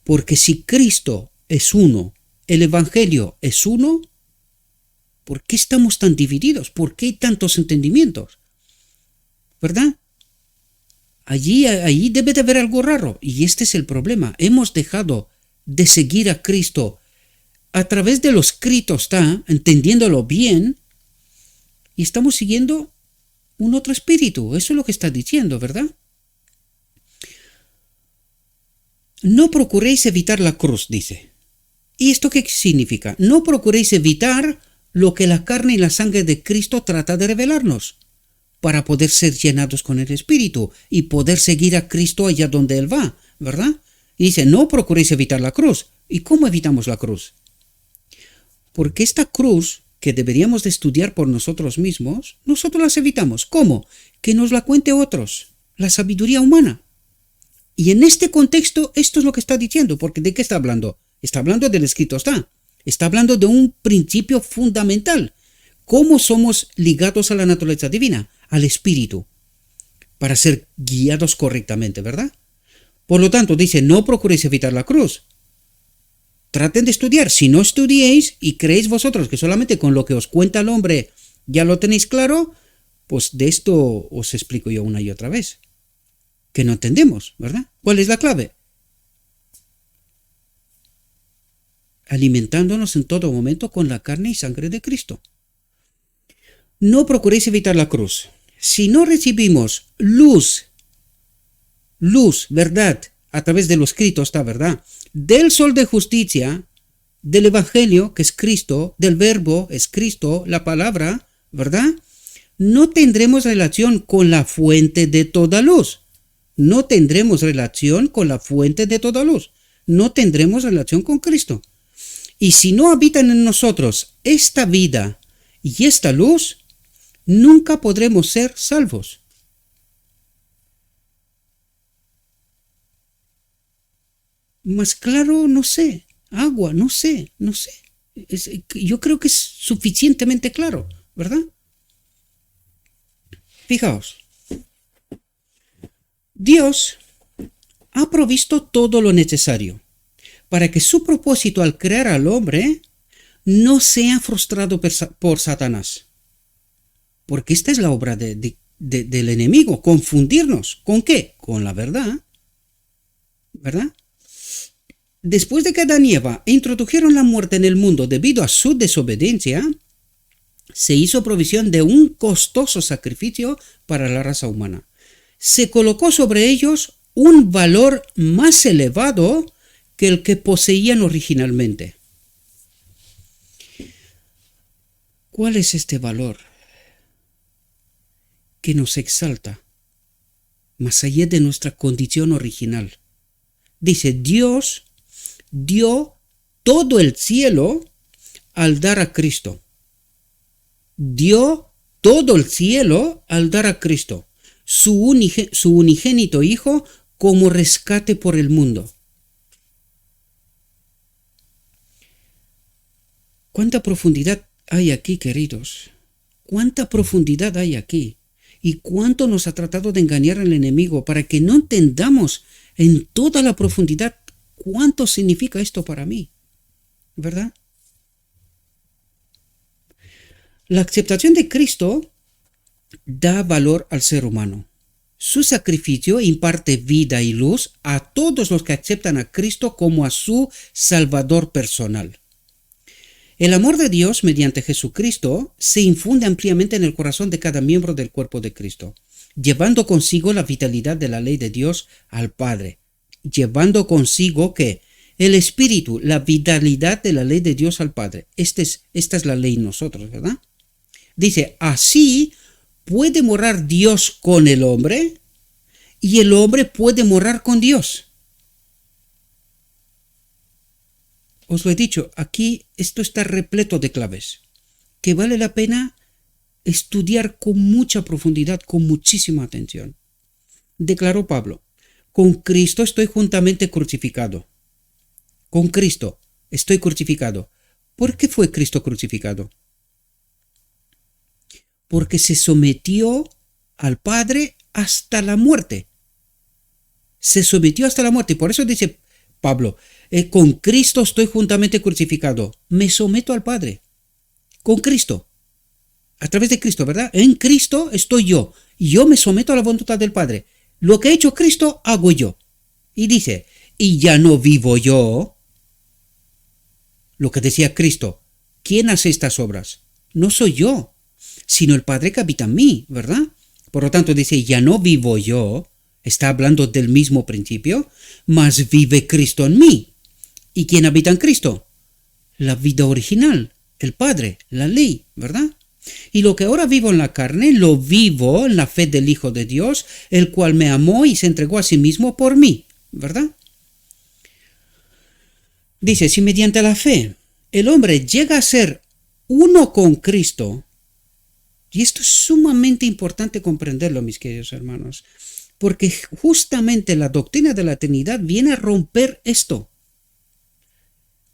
Porque si Cristo es uno, el Evangelio es uno, ¿por qué estamos tan divididos? ¿Por qué hay tantos entendimientos? ¿Verdad? Allí debe de haber algo raro. Y este es el problema. Hemos dejado de seguir a Cristo a través de lo escrito está, entendiéndolo bien, y estamos siguiendo un otro espíritu. Eso es lo que está diciendo, ¿verdad? No procuréis evitar la cruz, dice. ¿Y esto qué significa? No procuréis evitar lo que la carne y la sangre de Cristo trata de revelarnos, para poder ser llenados con el Espíritu y poder seguir a Cristo allá donde Él va, ¿verdad? Y dice, no procuréis evitar la cruz. ¿Y cómo evitamos la cruz? Porque esta cruz que deberíamos de estudiar por nosotros mismos, nosotros las evitamos. ¿Cómo? Que nos la cuente otros, la sabiduría humana. Y en este contexto, esto es lo que está diciendo, porque ¿de qué está hablando? Está hablando del escrito está. Está hablando de un principio fundamental. ¿Cómo somos ligados a la naturaleza divina? Al espíritu, para ser guiados correctamente, ¿verdad? Por lo tanto, dice, no procuréis evitar la cruz. Traten de estudiar. Si no estudiéis y creéis vosotros que solamente con lo que os cuenta el hombre ya lo tenéis claro, pues de esto os explico yo una y otra vez. Que no entendemos, ¿verdad? ¿Cuál es la clave? Alimentándonos en todo momento con la carne y sangre de Cristo. No procuréis evitar la cruz. Si no recibimos luz, verdad, a través de lo escrito está verdad, del sol de justicia, del evangelio, que es Cristo, del verbo, es Cristo, la palabra, ¿verdad? No tendremos relación con la fuente de toda luz. No tendremos relación con la fuente de toda luz. No tendremos relación con Cristo. Y si no habitan en nosotros esta vida y esta luz, nunca podremos ser salvos. Más claro, no sé. Agua, no sé. Yo creo que es suficientemente claro, ¿verdad? Fijaos. Dios ha provisto todo lo necesario para que su propósito al crear al hombre no sea frustrado por Satanás. Porque esta es la obra del enemigo, confundirnos. ¿Con qué? Con la verdad. ¿Verdad? Después de que Adán y Eva introdujeron la muerte en el mundo debido a su desobediencia, se hizo provisión de un costoso sacrificio para la raza humana. Se colocó sobre ellos un valor más elevado que el que poseían originalmente. ¿Cuál es este valor que nos exalta más allá de nuestra condición original? Dice, Dios dio todo el cielo al dar a Cristo. Dio todo el cielo al dar a Cristo, su unigénito Hijo, como rescate por el mundo. ¿Cuánta profundidad hay aquí, queridos? ¿Cuánta profundidad hay aquí? ¿Y cuánto nos ha tratado de engañar el enemigo para que no entendamos en toda la profundidad cuánto significa esto para mí? ¿Verdad? La aceptación de Cristo da valor al ser humano. Su sacrificio imparte vida y luz a todos los que aceptan a Cristo como a su Salvador personal. El amor de Dios mediante Jesucristo se infunde ampliamente en el corazón de cada miembro del cuerpo de Cristo, llevando consigo la vitalidad de la ley de Dios al Padre, llevando consigo que el Espíritu, la vitalidad de la ley de Dios al Padre. Esta es la ley en nosotros, ¿verdad? Dice, así puede morar Dios con el hombre y el hombre puede morar con Dios. Os lo he dicho, aquí esto está repleto de claves, que vale la pena estudiar con mucha profundidad, con muchísima atención. Declaró Pablo, con Cristo estoy juntamente crucificado. Con Cristo estoy crucificado. ¿Por qué fue Cristo crucificado? Porque se sometió al Padre hasta la muerte. Se sometió hasta la muerte. Y por eso dice Pablo, con Cristo estoy juntamente crucificado. Me someto al Padre. Con Cristo. A través de Cristo, ¿verdad? En Cristo estoy yo. Y yo me someto a la voluntad del Padre. Lo que ha hecho Cristo, hago yo. Y dice, y ya no vivo yo. Lo que decía Cristo, ¿quién hace estas obras? No soy yo, sino el Padre que habita en mí, ¿verdad? Por lo tanto dice, ya no vivo yo, está hablando del mismo principio, mas vive Cristo en mí. ¿Y quién habita en Cristo? La vida original, el Padre, la ley, ¿verdad? Y lo que ahora vivo en la carne, lo vivo en la fe del Hijo de Dios, el cual me amó y se entregó a sí mismo por mí, ¿verdad? Dice, si mediante la fe el hombre llega a ser uno con Cristo, y esto es sumamente importante comprenderlo, mis queridos hermanos, porque justamente la doctrina de la Trinidad viene a romper esto.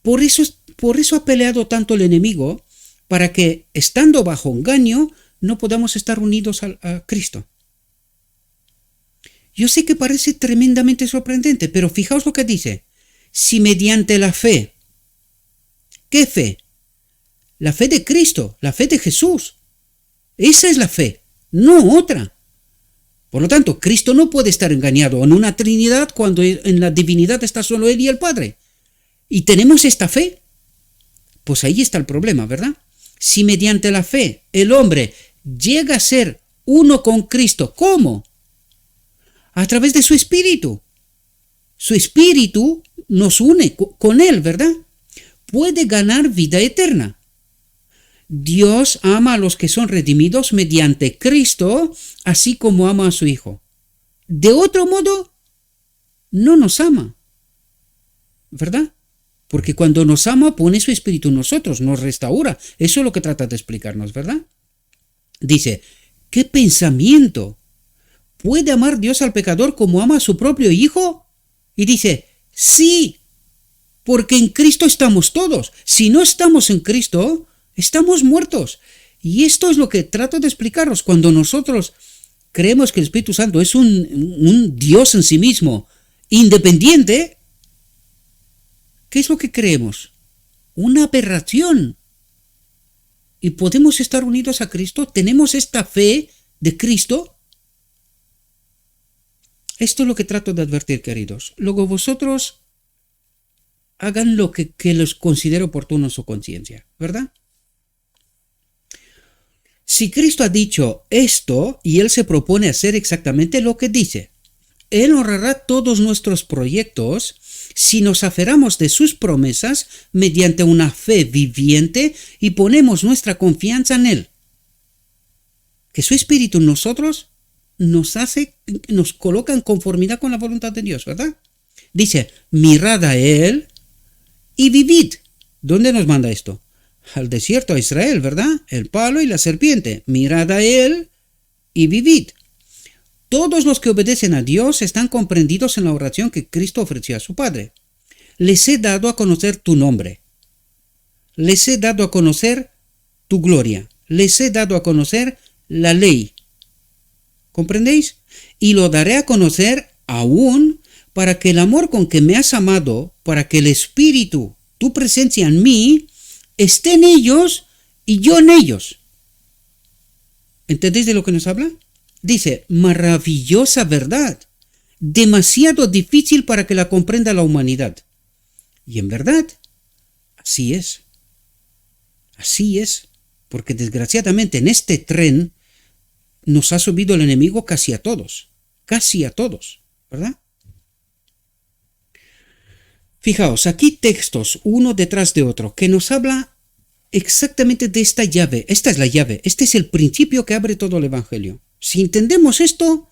Por eso ha peleado tanto el enemigo, para que, estando bajo engaño, no podamos estar unidos a Cristo. Yo sé que parece tremendamente sorprendente, pero fijaos lo que dice. Si mediante la fe, ¿qué fe? La fe de Cristo, la fe de Jesús. Esa es la fe, no otra. Por lo tanto, Cristo no puede estar engañado en una Trinidad cuando en la divinidad está solo Él y el Padre. ¿Y tenemos esta fe? Pues ahí está el problema, ¿verdad? Si mediante la fe el hombre llega a ser uno con Cristo, ¿cómo? A través de su Espíritu. Su Espíritu nos une con Él, ¿verdad? Puede ganar vida eterna. Dios ama a los que son redimidos mediante Cristo, así como ama a su Hijo. De otro modo, no nos ama, ¿verdad? Porque cuando nos ama, pone su Espíritu en nosotros, nos restaura. Eso es lo que trata de explicarnos, ¿verdad? Dice, ¿qué pensamiento? ¿Puede amar Dios al pecador como ama a su propio Hijo? Y dice, sí, porque en Cristo estamos todos. Si no estamos en Cristo, estamos muertos. Y esto es lo que trato de explicaros. Cuando nosotros creemos que el Espíritu Santo es un Dios en sí mismo, independiente, ¿qué es lo que creemos? Una aberración. ¿Y podemos estar unidos a Cristo? ¿Tenemos esta fe de Cristo? Esto es lo que trato de advertir, queridos. Luego vosotros hagan lo que les considere oportuno en su conciencia, ¿verdad? Si Cristo ha dicho esto y Él se propone hacer exactamente lo que dice, Él honrará todos nuestros proyectos si nos aferramos de sus promesas mediante una fe viviente y ponemos nuestra confianza en Él. Que su Espíritu en nosotros nos coloca en conformidad con la voluntad de Dios, ¿verdad? Dice, mirad a Él y vivid. ¿Dónde nos manda esto? Al desierto, a Israel, ¿verdad? El palo y la serpiente. Mirad a Él y vivid. Todos los que obedecen a Dios están comprendidos en la oración que Cristo ofreció a su Padre. Les he dado a conocer tu nombre. Les he dado a conocer tu gloria. Les he dado a conocer la ley. ¿Comprendéis? Y lo daré a conocer aún para que el amor con que me has amado, para que el Espíritu, tu presencia en mí, esté en ellos y yo en ellos. ¿Entendéis de lo que nos habla? Dice, maravillosa verdad, demasiado difícil para que la comprenda la humanidad. Y en verdad, así es. Así es, porque desgraciadamente en este tren nos ha subido el enemigo casi a todos, ¿verdad? Fijaos, aquí textos uno detrás de otro que nos habla exactamente de esta llave. Esta es la llave, este es el principio que abre todo el Evangelio. Si entendemos esto,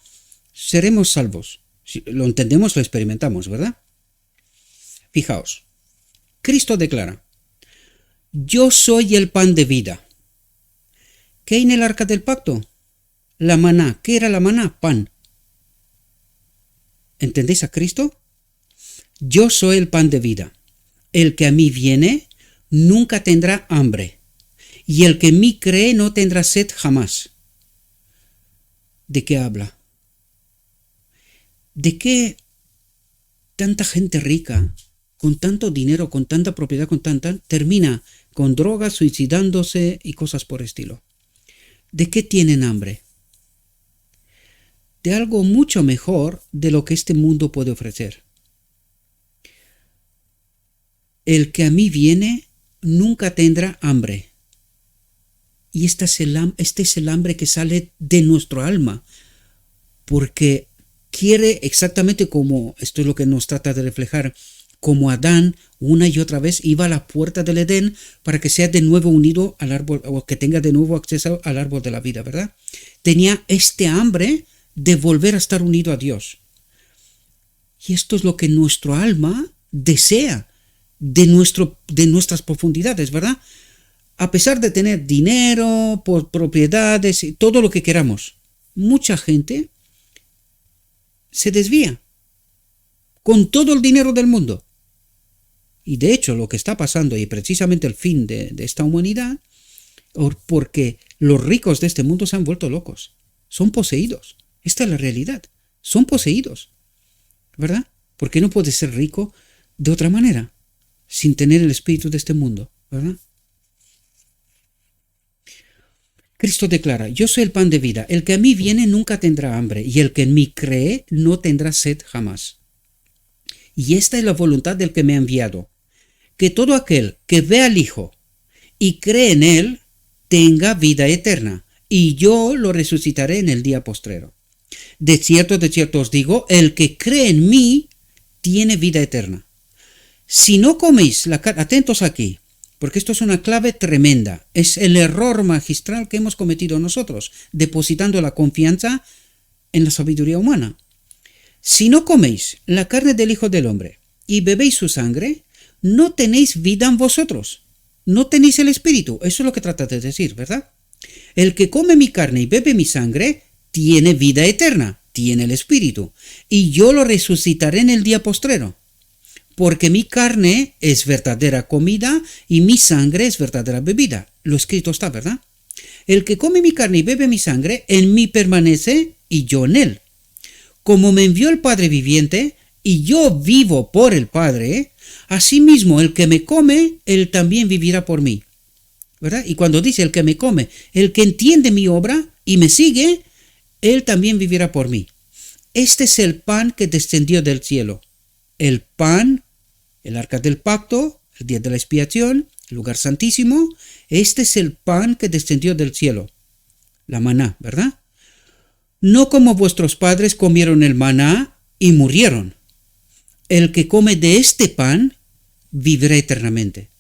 seremos salvos. Si lo entendemos, lo experimentamos, ¿verdad? Fijaos, Cristo declara, yo soy el pan de vida. ¿Qué hay en el arca del pacto? La maná. ¿Qué era la maná? Pan. ¿Entendéis a Cristo? Yo soy el pan de vida. El que a mí viene nunca tendrá hambre, y el que en mí cree no tendrá sed jamás. ¿De qué habla? ¿De qué tanta gente rica, con tanto dinero, con tanta propiedad, termina con drogas, suicidándose y cosas por estilo? ¿De qué tienen hambre? De algo mucho mejor de lo que este mundo puede ofrecer. El que a mí viene nunca tendrá hambre. Y este es el hambre que sale de nuestro alma, porque quiere exactamente como, esto es lo que nos trata de reflejar, como Adán una y otra vez iba a la puerta del Edén para que sea de nuevo unido al árbol, o que tenga de nuevo acceso al árbol de la vida, ¿verdad? Tenía este hambre de volver a estar unido a Dios. Y esto es lo que nuestro alma desea de nuestras profundidades, ¿verdad? A pesar de tener dinero, propiedades y todo lo que queramos, mucha gente se desvía con todo el dinero del mundo. Y de hecho lo que está pasando, y precisamente el fin de esta humanidad, porque los ricos de este mundo se han vuelto locos, son poseídos. Esta es la realidad, son poseídos, ¿verdad? Porque no puedes ser rico de otra manera, sin tener el espíritu de este mundo, ¿verdad? Cristo declara, yo soy el pan de vida, el que a mí viene nunca tendrá hambre, y el que en mí cree no tendrá sed jamás. Y esta es la voluntad del que me ha enviado, que todo aquel que ve al Hijo y cree en él tenga vida eterna, y yo lo resucitaré en el día postrero. De cierto os digo, el que cree en mí tiene vida eterna. Si no coméis la carne, atentos aquí, porque esto es una clave tremenda, es el error magistral que hemos cometido nosotros, depositando la confianza en la sabiduría humana. Si no coméis la carne del Hijo del Hombre y bebéis su sangre, no tenéis vida en vosotros, no tenéis el Espíritu. Eso es lo que trata de decir, ¿verdad? El que come mi carne y bebe mi sangre tiene vida eterna, tiene el Espíritu, y yo lo resucitaré en el día postrero. Porque mi carne es verdadera comida y mi sangre es verdadera bebida. Lo escrito está, ¿verdad? El que come mi carne y bebe mi sangre, en mí permanece y yo en él. Como me envió el Padre viviente y yo vivo por el Padre, asimismo el que me come, él también vivirá por mí, ¿verdad? Y cuando dice el que me come, el que entiende mi obra y me sigue, él también vivirá por mí. Este es el pan que descendió del cielo. El pan, el arca del pacto, el día de la expiación, el lugar santísimo. Este es el pan que descendió del cielo. La maná, ¿verdad? No como vuestros padres comieron el maná y murieron. El que come de este pan vivirá eternamente.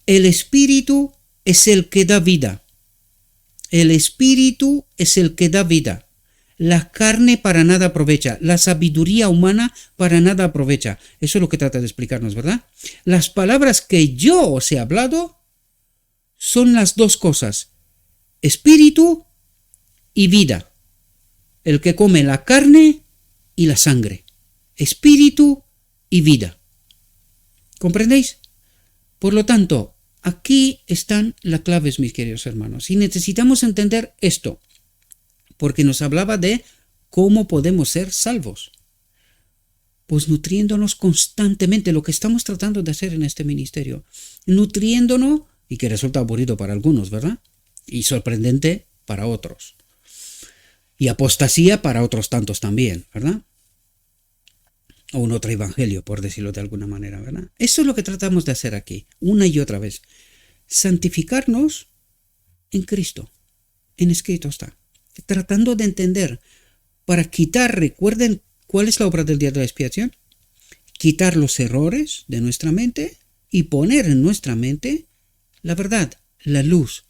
El Espíritu es el que da vida. El Espíritu es el que da vida. La carne para nada aprovecha. La sabiduría humana para nada aprovecha. Eso es lo que trata de explicarnos, ¿verdad? Las palabras que yo os he hablado son las dos cosas. Espíritu y vida. El que come la carne y la sangre. Espíritu y vida. ¿Comprendéis? Por lo tanto, aquí están las claves, mis queridos hermanos. Y necesitamos entender esto, porque nos hablaba de cómo podemos ser salvos. Pues nutriéndonos constantemente, lo que estamos tratando de hacer en este ministerio. Nutriéndonos, y que resulta aburrido para algunos, ¿verdad? Y sorprendente para otros. Y apostasía para otros tantos también, ¿verdad? O un otro evangelio, por decirlo de alguna manera, ¿verdad? Eso es lo que tratamos de hacer aquí, una y otra vez. Santificarnos en Cristo. En escrito está. Tratando de entender, para quitar, recuerden cuál es la obra del día de la expiación, quitar los errores de nuestra mente y poner en nuestra mente la verdad, la luz,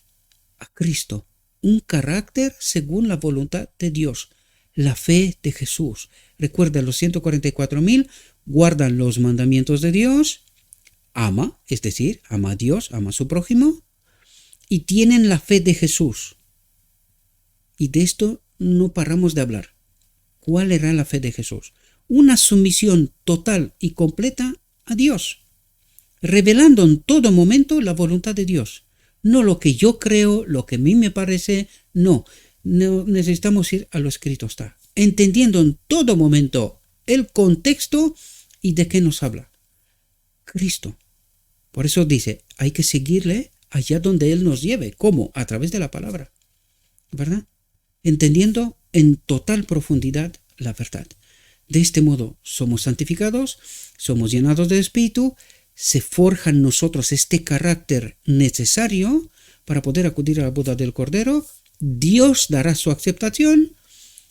a Cristo, un carácter según la voluntad de Dios, la fe de Jesús. Recuerda, los 144,000 guardan los mandamientos de Dios, ama, es decir, ama a Dios, ama a su prójimo, y tienen la fe de Jesús. Y de esto no paramos de hablar. ¿Cuál era la fe de Jesús? Una sumisión total y completa a Dios, revelando en todo momento la voluntad de Dios. No lo que yo creo, lo que a mí me parece, no necesitamos ir a lo escrito está, entendiendo en todo momento el contexto y de qué nos habla. Cristo. Por eso dice, hay que seguirle allá donde Él nos lleve. ¿Cómo? A través de la palabra, ¿verdad? Entendiendo en total profundidad la verdad. De este modo somos santificados, somos llenados de Espíritu, se forja en nosotros este carácter necesario para poder acudir a la boda del Cordero. Dios dará su aceptación,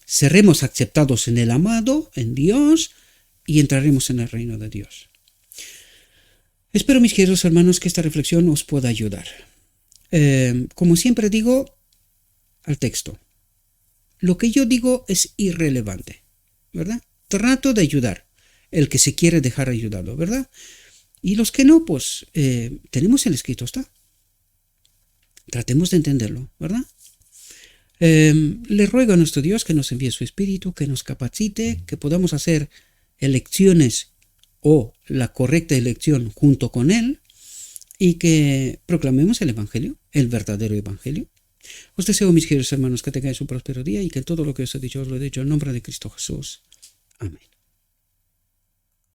seremos aceptados en el amado, en Dios, y entraremos en el reino de Dios. Espero, mis queridos hermanos, que esta reflexión os pueda ayudar. Como siempre digo, al texto. Lo que yo digo es irrelevante, ¿verdad? Trato de ayudar el que se quiere dejar ayudado, ¿verdad? Y los que no, pues tenemos el escrito, está. Tratemos de entenderlo, ¿verdad? Le ruego a nuestro Dios que nos envíe su Espíritu, que nos capacite, que podamos hacer elecciones o la correcta elección junto con Él y que proclamemos el Evangelio, el verdadero Evangelio. Os deseo, mis queridos hermanos, que tengáis un próspero día y que todo lo que os he dicho os lo he dicho en nombre de Cristo Jesús. Amén.